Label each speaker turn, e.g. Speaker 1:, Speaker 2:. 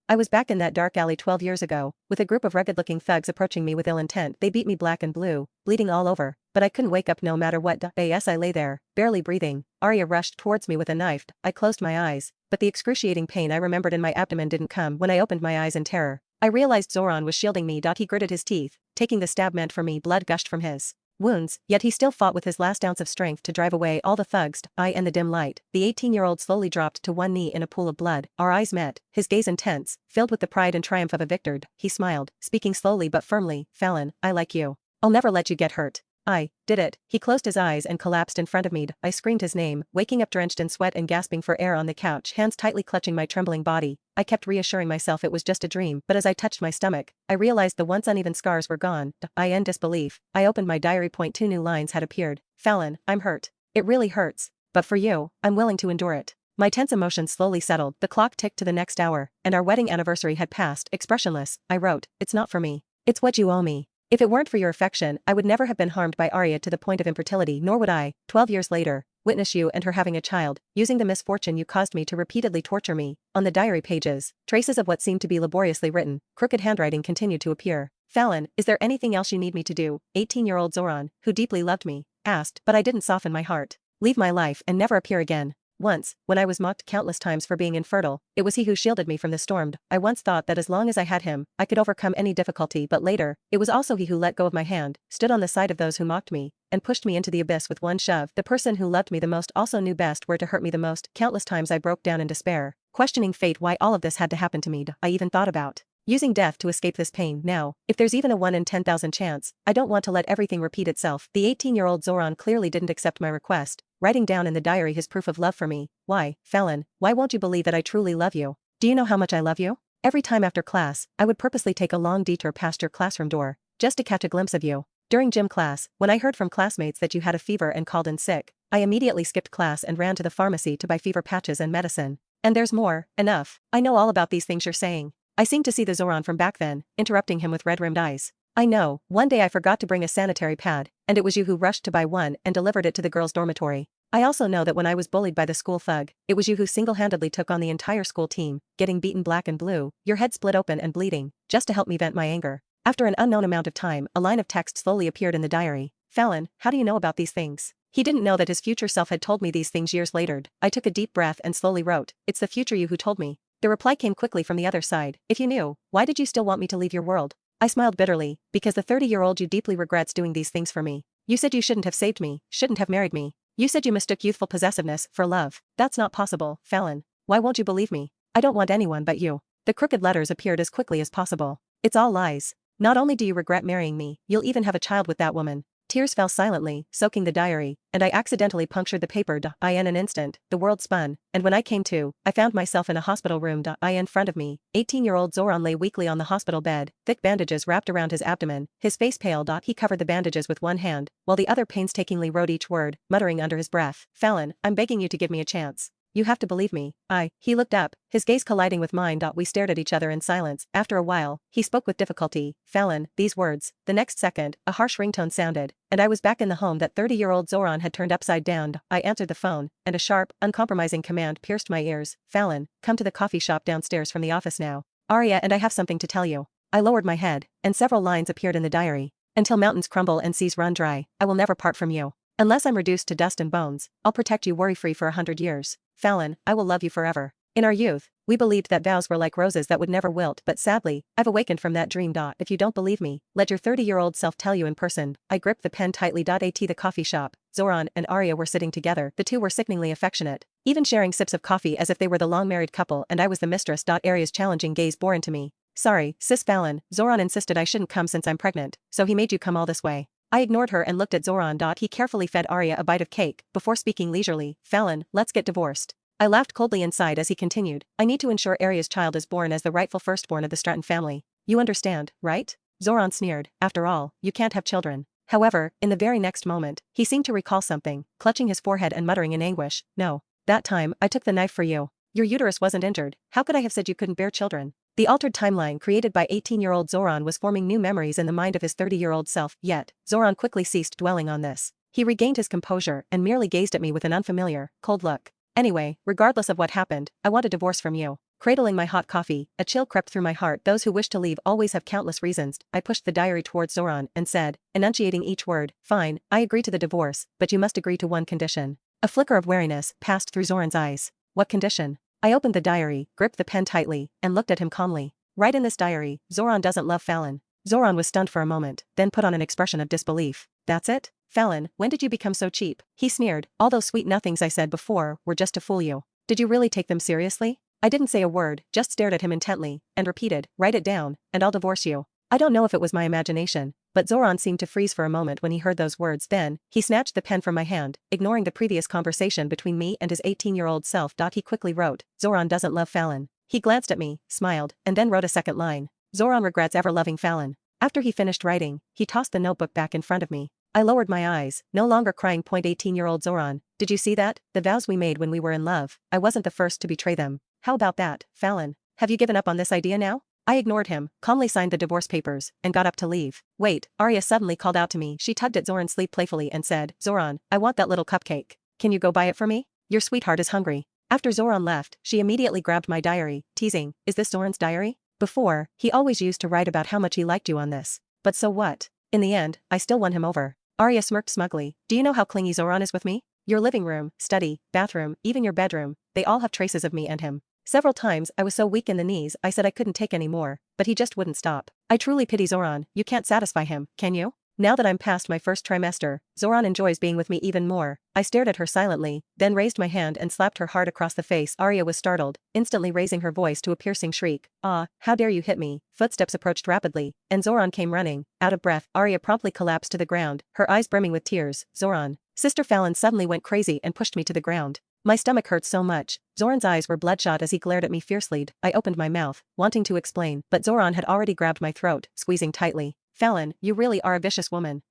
Speaker 1: I was back in that dark alley 12 years ago, with a group of rugged-looking thugs approaching me with ill intent. They beat me black and blue, bleeding all over, but I couldn't wake up no matter what. Yes, I lay there, barely breathing. Arya rushed towards me with a knife. I closed my eyes, but the excruciating pain I remembered in my abdomen didn't come when I opened my eyes in terror. I realized Zoran was shielding me. He gritted his teeth, taking the stab meant for me. Blood gushed from his wounds, yet he still fought with his last ounce of strength to drive away all the thugs. I in the dim light. The 18-year-old slowly dropped to one knee in a pool of blood. Our eyes met, his gaze intense, filled with the pride and triumph of a victor. He smiled, speaking slowly but firmly. Fallon, I like you. I'll never let you get hurt. I did it. He closed his eyes and collapsed in front of me. I screamed his name, waking up drenched in sweat and gasping for air on the couch, hands tightly clutching my trembling body. I kept reassuring myself it was just a dream, but as I touched my stomach, I realized the once uneven scars were gone. In disbelief, I opened my diary. 2 new lines had appeared. Fallon, I'm hurt. It really hurts. But for you, I'm willing to endure it. My tense emotions slowly settled. The clock ticked to the next hour, and our wedding anniversary had passed. Expressionless, I wrote, it's not for me. It's what you owe me. If it weren't for your affection, I would never have been harmed by Arya to the point of infertility, nor would I, 12 years later, witness you and her having a child, using the misfortune you caused me to repeatedly torture me. On the diary pages, traces of what seemed to be laboriously written, crooked handwriting continued to appear. Fallon, is there anything else you need me to do? 18-year-old Zoran, who deeply loved me, asked, but I didn't soften my heart. Leave my life and never appear again. Once, when I was mocked countless times for being infertile, it was he who shielded me from the storm. I once thought that as long as I had him, I could overcome any difficulty, but later, it was also he who let go of my hand, stood on the side of those who mocked me, and pushed me into the abyss with one shove. The person who loved me the most also knew best where to hurt me the most. Countless times I broke down in despair, questioning fate why all of this had to happen to me. I even thought about using death to escape this pain. Now, if there's even a 1 in 10,000 chance, I don't want to let everything repeat itself. The 18-year-old Zoran clearly didn't accept my request, writing down in the diary his proof of love for me. Why, Fallon, why won't you believe that I truly love you? Do you know how much I love you? Every time after class, I would purposely take a long detour past your classroom door, just to catch a glimpse of you. During gym class, when I heard from classmates that you had a fever and called in sick, I immediately skipped class and ran to the pharmacy to buy fever patches and medicine. And there's more. Enough. I know all about these things you're saying. I seemed to see the Zoran from back then, interrupting him with red-rimmed eyes. I know, one day I forgot to bring a sanitary pad, and it was you who rushed to buy one and delivered it to the girls' dormitory. I also know that when I was bullied by the school thug, it was you who single-handedly took on the entire school team, getting beaten black and blue, your head split open and bleeding, just to help me vent my anger. After an unknown amount of time, a line of text slowly appeared in the diary. Fallon, how do you know about these things? He didn't know that his future self had told me these things years later. I took a deep breath and slowly wrote, it's the future you who told me. The reply came quickly from the other side. If you knew, why did you still want me to leave your world? I smiled bitterly, because the 30-year-old you deeply regrets doing these things for me. You said you shouldn't have saved me, shouldn't have married me. You said you mistook youthful possessiveness for love. That's not possible, Fallon. Why won't you believe me? I don't want anyone but you. The crooked letters appeared as quickly as possible. It's all lies. Not only do you regret marrying me, you'll even have a child with that woman. Tears fell silently, soaking the diary, and I accidentally punctured the paper. In an instant, the world spun, and when I came to, I found myself in a hospital room. In front of me, 18-year-old Zoran lay weakly on the hospital bed, thick bandages wrapped around his abdomen, his face pale. He covered the bandages with one hand, while the other painstakingly wrote each word, muttering under his breath. Fallon, I'm begging you to give me a chance. You have to believe me. He looked up, his gaze colliding with mine. We stared at each other in silence. After a while, he spoke with difficulty. Fallon, these words. The next second, a harsh ringtone sounded, and I was back in the home that 30-year-old Zoran had turned upside down. I answered the phone, and a sharp, uncompromising command pierced my ears. Fallon, come to the coffee shop downstairs from the office now. Arya and I have something to tell you. I lowered my head, and several lines appeared in the diary. Until mountains crumble and seas run dry, I will never part from you. Unless I'm reduced to dust and bones, I'll protect you worry-free for 100 years. Fallon, I will love you forever. In our youth, we believed that vows were like roses that would never wilt, but sadly, I've awakened from that dream. If you don't believe me, let your 30-year-old self tell you in person. I gripped the pen tightly. At the coffee shop, Zoran and Arya were sitting together. The two were sickeningly affectionate, even sharing sips of coffee as if they were the long-married couple and I was the mistress. Arya's challenging gaze bore into me. Sorry, sis Fallon, Zoran insisted I shouldn't come since I'm pregnant, so he made you come all this way. I ignored her and looked at Zoran. He carefully fed Arya a bite of cake, before speaking leisurely. Fallon, let's get divorced. I laughed coldly inside as he continued. I need to ensure Arya's child is born as the rightful firstborn of the Stratton family. You understand, right? Zoran sneered. After all, you can't have children. However, in the very next moment, he seemed to recall something, clutching his forehead and muttering in anguish. No. That time, I took the knife for you. Your uterus wasn't injured. How could I have said you couldn't bear children? The altered timeline created by 18-year-old Zoran was forming new memories in the mind of his 30-year-old self. Yet, Zoran quickly ceased dwelling on this. He regained his composure and merely gazed at me with an unfamiliar, cold look. Anyway, regardless of what happened, I want a divorce from you. Cradling my hot coffee, a chill crept through my heart. Those who wish to leave always have countless reasons. I pushed the diary towards Zoran and said, enunciating each word, fine, I agree to the divorce, but you must agree to one condition. A flicker of wariness passed through Zoran's eyes. What condition? I opened the diary, gripped the pen tightly, and looked at him calmly. Write in this diary, Zoran doesn't love Fallon. Zoran was stunned for a moment, then put on an expression of disbelief. That's it? Fallon, when did you become so cheap? He sneered. All those sweet nothings I said before were just to fool you. Did you really take them seriously? I didn't say a word, just stared at him intently, and repeated, write it down, and I'll divorce you. I don't know if it was my imagination, but Zoran seemed to freeze for a moment when he heard those words. Then, he snatched the pen from my hand, ignoring the previous conversation between me and his 18-year-old self. He quickly wrote, Zoran doesn't love Fallon. He glanced at me, smiled, and then wrote a second line. Zoran regrets ever loving Fallon. After he finished writing, he tossed the notebook back in front of me. I lowered my eyes, no longer crying. 18-year-old Zoran, did you see that? The vows we made when we were in love, I wasn't the first to betray them. How about that, Fallon? Have you given up on this idea now? I ignored him, calmly signed the divorce papers, and got up to leave. Wait, Arya suddenly called out to me. She tugged at Zoran's sleeve playfully and said, Zoran, I want that little cupcake. Can you go buy it for me? Your sweetheart is hungry. After Zoran left, she immediately grabbed my diary, teasing, is this Zoran's diary? Before, he always used to write about how much he liked you on this. But so what? In the end, I still won him over. Arya smirked smugly. Do you know how clingy Zoran is with me? Your living room, study, bathroom, even your bedroom, they all have traces of me and him. Several times I was so weak in the knees I said I couldn't take any more, but he just wouldn't stop. I truly pity Zoran. You can't satisfy him, can you? Now that I'm past my first trimester, Zoran enjoys being with me even more. I stared at her silently, then raised my hand and slapped her hard across the face. Arya was startled, instantly raising her voice to a piercing shriek. Ah, how dare you hit me? Footsteps approached rapidly, and Zoran came running. Out of breath, Arya promptly collapsed to the ground, her eyes brimming with tears. Zoran. Sister Fallon suddenly went crazy and pushed me to the ground. My stomach hurt so much. Zoran's eyes were bloodshot as he glared at me fiercely. I opened my mouth, wanting to explain, but Zoran had already grabbed my throat, squeezing tightly. Fallon, you really are a vicious woman.